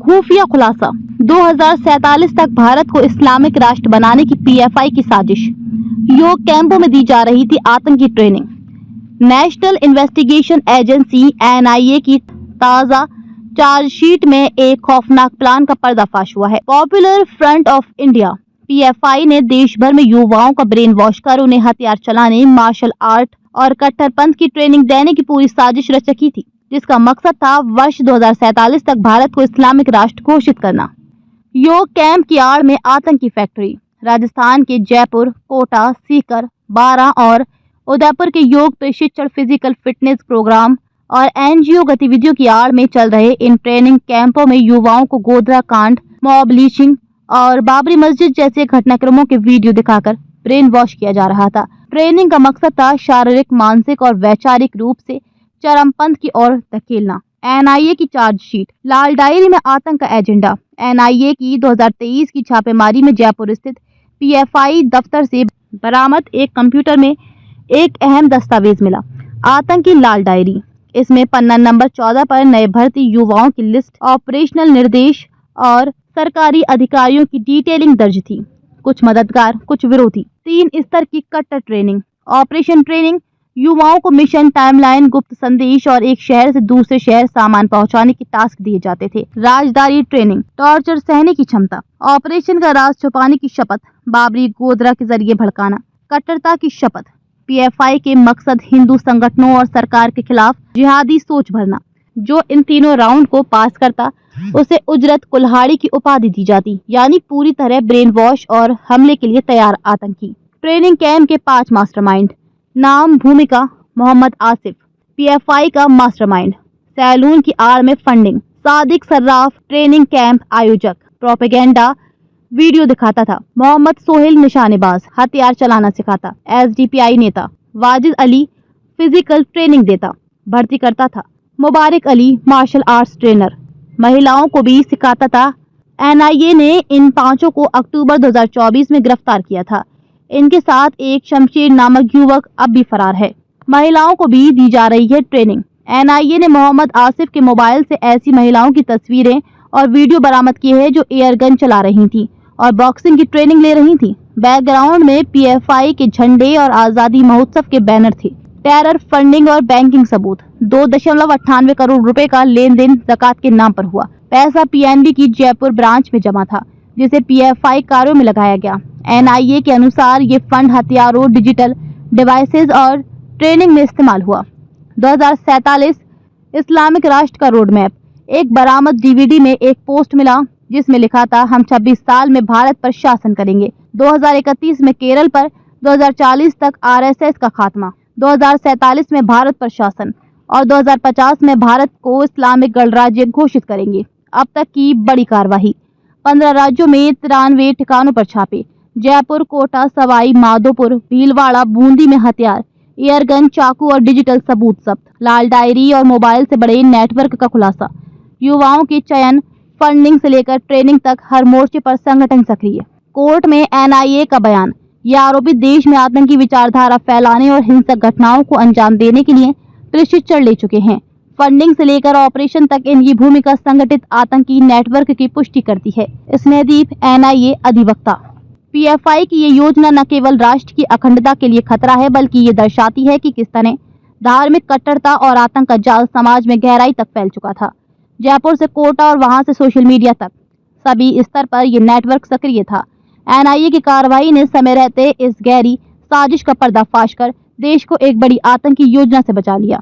खुफिया खुलासा 2047 तक भारत को इस्लामिक राष्ट्र बनाने की पीएफआई की साजिश। योग कैंपों में दी जा रही थी आतंकी training. National investigation agency NIA की ताजा चार्जशीट में एक खौफनाक प्लान का पर्दाफाश हुआ है। Popular front of India PFI ने देश भर में युवाओं का ब्रेन वॉश कर उन्हें हथियार चलाने, मार्शल आर्ट और कट्टरपंथ की ट्रेनिंग देने की पूरी साजिश रच रखी थी, जिसका मकसद था वर्ष 2047 तक भारत को इस्लामिक राष्ट्र घोषित करना। योग कैंप की आड़ में आतंकी फैक्ट्री। राजस्थान के जयपुर, कोटा, सीकर, बारां और उदयपुर के योग प्रशिक्षण, फिजिकल फिटनेस प्रोग्राम और एनजीओ गतिविधियों की आड़ में चल रहे इन ट्रेनिंग कैंपों में युवाओं को गोधरा कांड, मॉब लिंचिंग और बाबरी मस्जिद जैसे घटनाक्रमों के वीडियो दिखाकर ब्रेन वॉश किया जा रहा था। ट्रेनिंग का मकसद था शारीरिक, मानसिक और वैचारिक रूप से चरमपंथ की ओर धकेलना। एनआईए की चार्जशीट। लाल डायरी में आतंक का एजेंडा। एनआईए की 2023 की छापेमारी में जयपुर स्थित पीएफआई दफ्तर से बरामद एक कंप्यूटर में एक अहम दस्तावेज मिला, आतंकी लाल डायरी। इसमें पन्ना नंबर 14 पर नए भर्ती युवाओं की लिस्ट, ऑपरेशनल निर्देश और सरकारी अधिकारियों की डिटेलिंग दर्ज थी। कुछ मददगार, कुछ विरोधी। 3 स्तर की कट्टर ट्रेनिंग। ऑपरेशन ट्रेनिंग, युवाओं को मिशन, टाइमलाइन, गुप्त संदेश और एक शहर से दूसरे शहर सामान पहुंचाने के टास्क दिए जाते थे। राजदारी ट्रेनिंग, टॉर्चर सहने की क्षमता, ऑपरेशन का राज छुपाने की शपथ, बाबरी गोधरा के जरिए भड़काना, कट्टरता की शपथ। पीएफआई के मकसद हिंदू संगठनों और सरकार के खिलाफ जिहादी सोच भरना। जो इन तीनों राउंड को पास करता उसे उजरत कुल्हाड़ी की उपाधि दी जाती, यानी पूरी तरह ब्रेन वॉश और हमले के लिए तैयार आतंकी। ट्रेनिंग कैंप के 5 मास्टरमाइंड। नाम, भूमिका, मोहम्मद आसिफ, पीएफआई का मास्टरमाइंड, सैलून की आड़ में funding. Sadiq Sarraf, training camp आयोजक, प्रोपेगेंडा वीडियो दिखाता था। मोहम्मद सोहेल, निशानेबाज, हथियार चलाना सिखाता। एसडीपीआई नेता वाजिद अली, फिजिकल ट्रेनिंग देता, भर्ती करता था। मुबारक अली, मार्शल आर्ट्स ट्रेनर, महिलाओं को भी सिखाता था। एनआईए ने इन 5 को अक्टूबर 2024 में गिरफ्तार किया था। इनके साथ एक शमशेर नामक युवक अब भी फरार है। महिलाओं को भी दी जा रही है ट्रेनिंग। एनआईए ने मोहम्मद आसिफ के मोबाइल से ऐसी महिलाओं की तस्वीरें और वीडियो बरामद किए हैं जो एयर गन चला रही थीं और बॉक्सिंग की ट्रेनिंग ले रही थीं। बैकग्राउंड में पीएफआई के झंडे और आजादी महोत्सव के बैनर थे। टेरर फंडिंग और बैंकिंग सबूत। 2.98 करोड़ रुपए का लेन देन ज़कात के नाम पर हुआ। पैसा पीएनबी की जयपुर ब्रांच में जमा था, जिसे पीएफआई कार्यों में लगाया गया। एनआईए के अनुसार ये फंड हथियारों, डिजिटल डिवाइसेस और ट्रेनिंग में इस्तेमाल हुआ। 2047 इस्लामिक राष्ट्र का रोड मैप। एक बरामद डीवीडी में एक पोस्ट मिला जिसमें लिखा था, हम 26 साल में भारत पर शासन करेंगे। 2031 में केरल पर, 2040 तक आरएसएस का खात्मा, 2047 में भारत पर शासन और 2050 में भारत को इस्लामिक गणराज्य घोषित करेंगे। अब तक की बड़ी कार्रवाई। 15 राज्यों में 93 ठिकानों पर छापे। जयपुर, कोटा, सवाई माधोपुर, भीलवाड़ा, बूंदी में हथियार, एयरगन, चाकू और डिजिटल सबूत जब्त। लाल डायरी और मोबाइल से बड़े नेटवर्क का खुलासा। युवाओं के चयन, फंडिंग से लेकर ट्रेनिंग तक हर मोर्चे पर संगठन सक्रिय। कोर्ट में एनआईए का बयान। ये आरोपी देश में आतंकी विचारधारा फैलाने और हिंसक घटनाओं को अंजाम देने के लिए प्रशिक्षण ले चुके हैं। फंडिंग से लेकर ऑपरेशन तक इनकी भूमिका संगठित आतंकी नेटवर्क की पुष्टि करती है। स्नेहदीप, एनआईए अधिवक्ता। पीएफआई की ये योजना न केवल राष्ट्र की अखंडता के लिए खतरा है, बल्कि ये दर्शाती है कि किस तरह धार्मिक कट्टरता और आतंक का जाल समाज में गहराई तक फैल चुका था। जयपुर से कोटा और वहां से सोशल मीडिया तक सभी स्तर पर यह नेटवर्क सक्रिय था। एनआईए की कार्रवाई ने समय रहते इस गहरी साजिश का पर्दाफाश कर देश को एक बड़ी आतंकी योजना से बचा लिया।